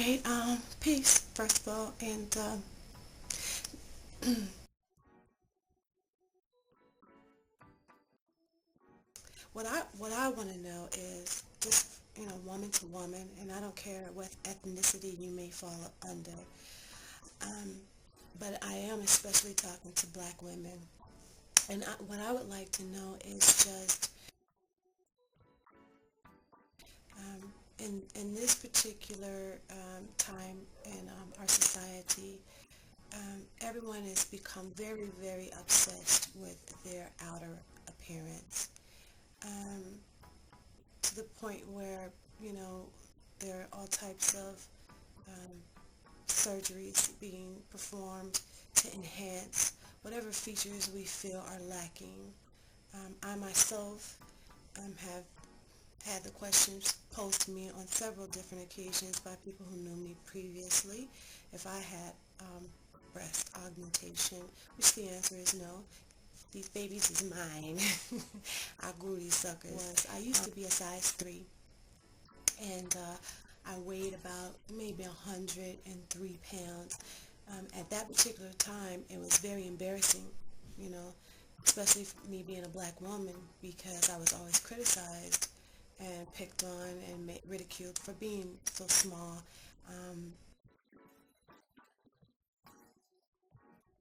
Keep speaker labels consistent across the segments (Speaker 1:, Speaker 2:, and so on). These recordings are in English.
Speaker 1: right. Peace, first of all, and what I want to know is just woman to woman, and I don't care what ethnicity you may fall under. Um, but I am especially talking to black women, and what I would like to know is just in this particular time in our society, everyone has become very, very obsessed with their outer appearance. Um, to the point where, you know, there are all types of um, surgeries being performed to enhance whatever features we feel are lacking. I myself have had the questions posed to me on several different occasions by people who knew me previously if I had breast augmentation, which the answer is no. These babies is mine. I grew these suckers. I used to be a size 3, and I weighed about maybe 103 pounds. At that particular time, it was very embarrassing, you know, especially for me being a black woman, because I was always criticized and picked on and ridiculed for being so small. Um,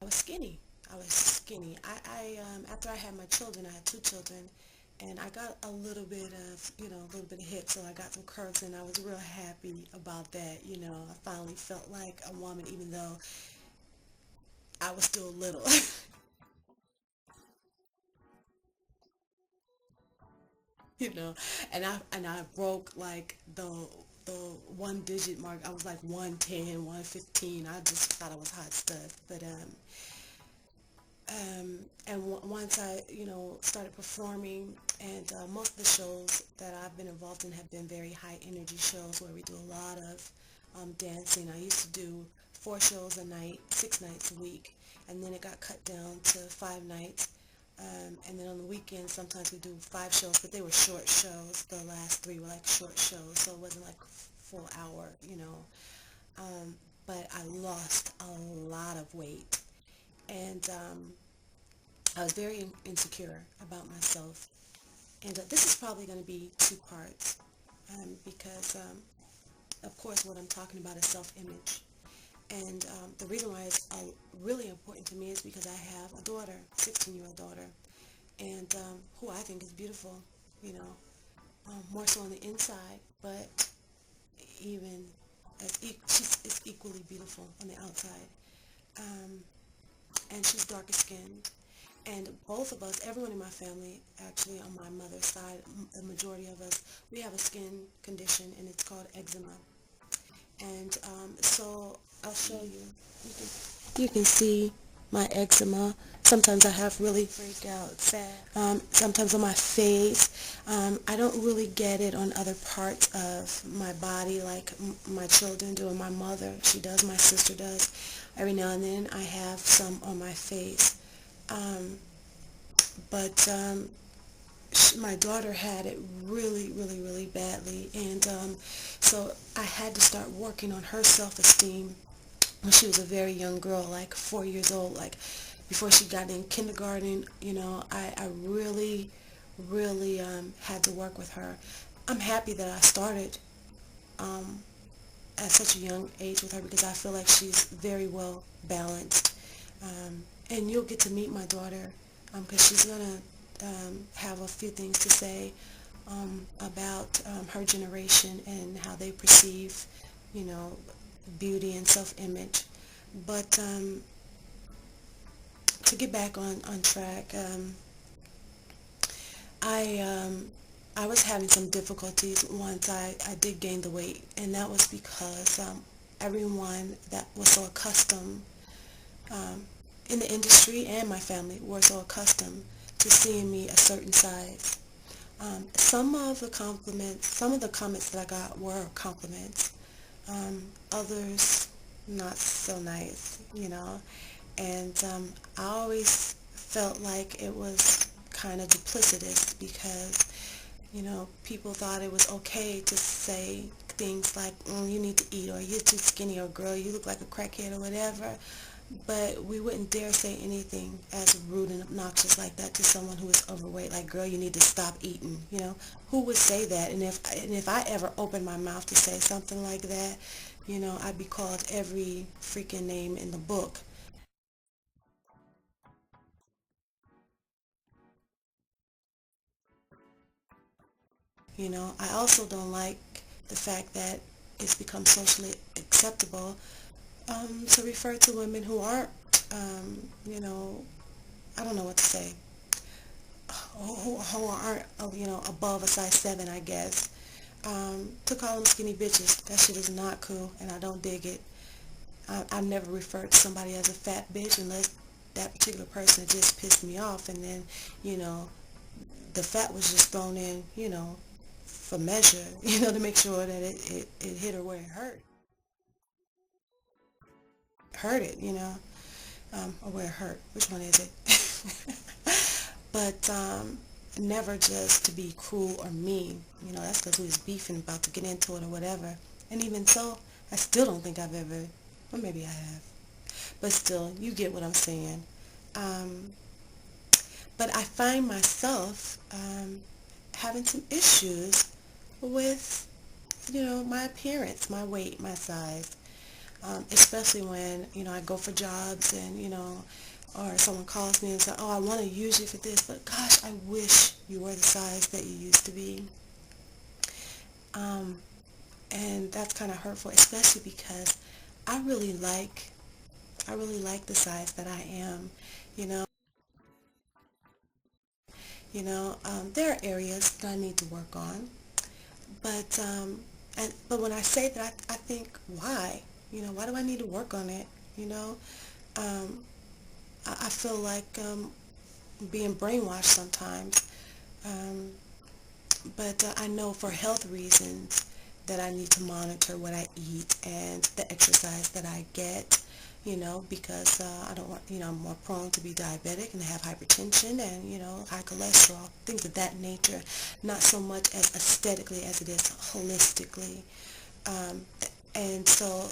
Speaker 1: I was skinny. I was skinny. After I had my children, I had 2 children, and I got a little bit of, a little bit of hips, so I got some curves, and I was real happy about that. I finally felt like a woman, even though I was still little. you know, and I broke like the 1 digit mark. I was like 110, 115. I just thought I was hot stuff, but and once I, started performing, and most of the shows that I've been involved in have been very high energy shows where we do a lot of dancing. I used to do 4 shows a night, 6 nights a week, and then it got cut down to 5 nights. And then on the weekends, sometimes we do 5 shows, but they were short shows. The last 3 were like short shows, so it wasn't like full hour, Um, but I lost a lot of weight, and I was very insecure about myself. And this is probably going to be 2 parts, because, of course, what I'm talking about is self-image. And the reason why it's really important to me is because I have a daughter, 16-year-old daughter, and who I think is beautiful, you know, more so on the inside, but even she's is equally beautiful on the outside. Um, and she's darker skinned. And both of us, everyone in my family, actually on my mother's side, the majority of us, we have a skin condition, and it's called eczema. And so I'll show you. You can see my eczema. Sometimes I have really freak out. Sometimes on my face. I don't really get it on other parts of my body like my children do, and my mother, she does, my sister does. Every now and then I have some on my face. Um, but my daughter had it really, really, really badly, and so I had to start working on her self-esteem when she was a very young girl, like 4 years old, like before she got in kindergarten. I really, really had to work with her. I'm happy that I started um, at such a young age with her, because I feel like she's very well balanced. And you'll get to meet my daughter, because she's going to have a few things to say about her generation and how they perceive, you know, beauty and self-image. But to get back on track, I I was having some difficulties once I did gain the weight, and that was because everyone that was so accustomed um, in the industry, and my family were so accustomed to seeing me a certain size. Some of the comments that I got were compliments. Others not so nice, And I always felt like it was kind of duplicitous, because people thought it was okay to say, things like, you need to eat, or you're too skinny, or girl, you look like a crackhead, or whatever. But we wouldn't dare say anything as rude and obnoxious like that to someone who is overweight, like, girl, you need to stop eating, you know? Who would say that? And if I ever opened my mouth to say something like that, I'd be called every freaking name in the book. I also don't like the fact that it's become socially acceptable to refer to women who aren't, I don't know what to say, who aren't, above a size 7, I guess. To call them skinny bitches, that shit is not cool, and I don't dig it. I never referred to somebody as a fat bitch unless that particular person just pissed me off, and then, you know, the fat was just thrown in, for measure, to make sure that it hit her where it hurt it, or where it hurt. Which one is it? But never just to be cruel or mean. That's because we was beefing about to get into it or whatever. And even so, I still don't think I've ever, or maybe I have. But still, you get what I'm saying. Um, but I find myself having some issues with, my appearance, my weight, my size. Especially when, I go for jobs and, or someone calls me and says, oh, I want to use you for this, but gosh, I wish you were the size that you used to be. Um, and that's kind of hurtful, especially because I really like, I really like the size that I am, you know. There are areas that I need to work on, but but when I say that, I think, why? Why do I need to work on it? You know, um, I feel like being brainwashed sometimes. Um, but I know for health reasons that I need to monitor what I eat and the exercise that I get, because I don't want, I'm more prone to be diabetic and have hypertension and, high cholesterol, things of that nature, not so much as aesthetically as it is holistically. Um, and so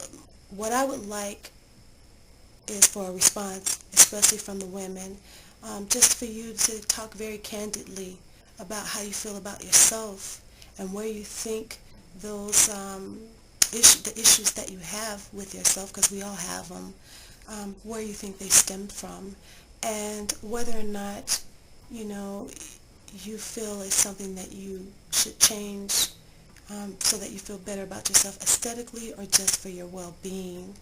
Speaker 1: what I would like is for a response, especially from the women, just for you to talk very candidly about how you feel about yourself and where you think those the issues that you have with yourself, because we all have them, where you think they stemmed from, and whether or not, you know, you feel is something that you should change so that you feel better about yourself aesthetically or just for your well-being.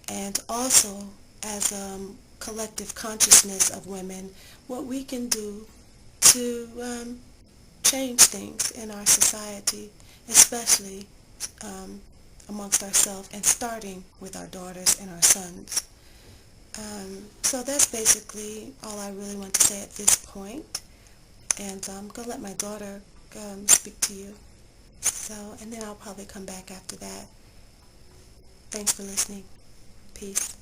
Speaker 1: And also, as a collective consciousness of women, what we can do to change things in our society, especially um, amongst ourselves, and starting with our daughters and our sons. So that's basically all I really want to say at this point. And I'm going to let my daughter speak to you. So, and then I'll probably come back after that. Thanks for listening. Peace.